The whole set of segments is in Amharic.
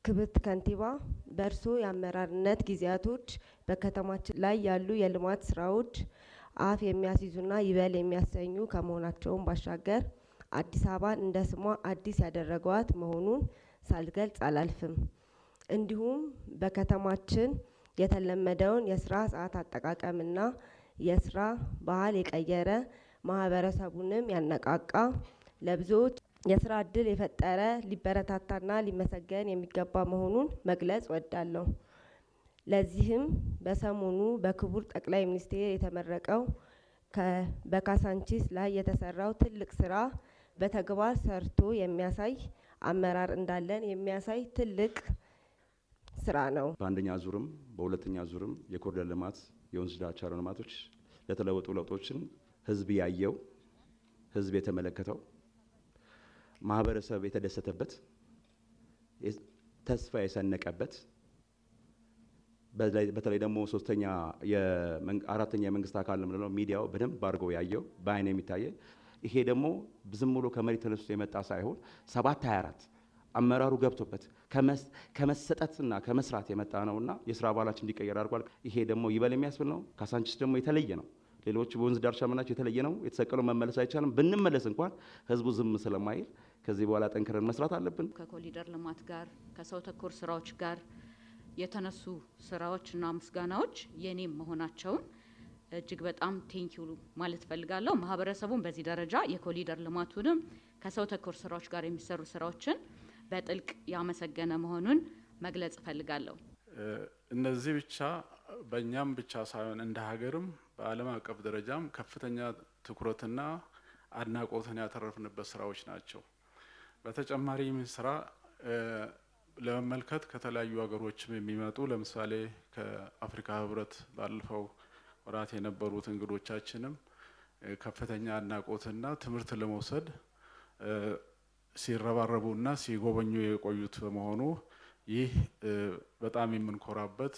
ክብርት ከንቲባ በእርሶ የአመራርነት ጊዜያቶች በከተማችን ላይ ያሉ የልማት ስራዎች አፍ የሚያስይዙና ይበል የሚያሰኙ ከመሆናቸውም ባሻገር አዲስ አበባን እንደ ስሟ አዲስ ያደረጓት መሆኑን ሳልገልጽ አላልፍም። እንዲሁም በከተማችን የተለመደውን የስራ ሰዓት አጠቃቀምና የስራ ባህል የቀየረ ማህበረሰቡንም ያነቃቃ ለብዙዎች የስራ እድል የፈጠረ ሊበረታታና ሊመሰገን የሚገባ መሆኑን መግለጽ እወዳለሁ። ለዚህም በሰሞኑ በክቡር ጠቅላይ ሚኒስትር የተመረቀው በካሳንቺስ ላይ የተሰራው ትልቅ ስራ በተግባር ሰርቶ የሚያሳይ አመራር እንዳለን የሚያሳይ ትልቅ ስራ ነው። በአንደኛ ዙርም በሁለተኛ ዙርም የኮሪደር ልማት የወንዝ ዳርቻ ልማቶች ለተለወጡ ለውጦችን ህዝብ ያየው ህዝብ የተመለከተው ማህበረሰብ የተደሰተበት ተስፋ የሰነቀበት በተለይ ደግሞ አራተኛ የመንግስት አካል ነው ሚዲያው በደንብ አድርጎ ያየው በአይን የሚታየ ይሄ ደግሞ ዝም ብሎ ከመሬት ተነስቶ የመጣ ሳይሆን 724 አመራሩ ገብቶበት ከመሰጠትና ከመስራት የመጣ ነውና የስራ አባላችን እንዲቀየር አድርጓል። ይሄ ደግሞ ይበል የሚያስብል ነው። ካሳንቺስ ደግሞ የተለየ ነው። ሌሎች በወንዝ ዳርቻ መናቸው የተለየ ነው። የተሰቀለው መመለስ አይቻልም። ብንመለስ እንኳን ህዝቡ ዝም ስለማይል ከዚህ በኋላ ጠንክረን መስራት አለብን። ከኮሪደር ልማት ጋር ከሰው ተኮር ስራዎች ጋር የተነሱ ስራዎችና ምስጋናዎች የኔም መሆናቸውን እጅግ በጣም ቴንኪው ማለት ፈልጋለሁ። ማህበረሰቡን በዚህ ደረጃ የኮሪደር ልማቱንም ከሰው ተኮር ስራዎች ጋር የሚሰሩ ስራዎችን በጥልቅ ያመሰገነ መሆኑን መግለጽ ፈልጋለሁ። እነዚህ ብቻ በእኛም ብቻ ሳይሆን እንደ ሀገርም በዓለም አቀፍ ደረጃም ከፍተኛ ትኩረትና አድናቆትን ያተረፍንበት ስራዎች ናቸው። በተጨማሪም ስራ ለመመልከት ከተለያዩ ሀገሮችም የሚመጡ ለምሳሌ ከአፍሪካ ህብረት ባለፈው ወራት የነበሩት እንግዶቻችንም ከፍተኛ አድናቆትና ትምህርት ለመውሰድ ሲረባረቡና ሲጎበኙ የቆዩት በመሆኑ ይህ በጣም የምንኮራበት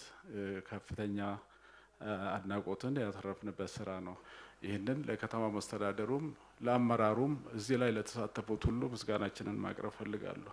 ከፍተኛ አድናቆትን ያተረፍንበት ስራ ነው። ይህንን ለከተማ መስተዳደሩም ለአመራሩም እዚህ ላይ ለተሳተፉት ሁሉ ምስጋናችንን ማቅረብ ፈልጋለሁ።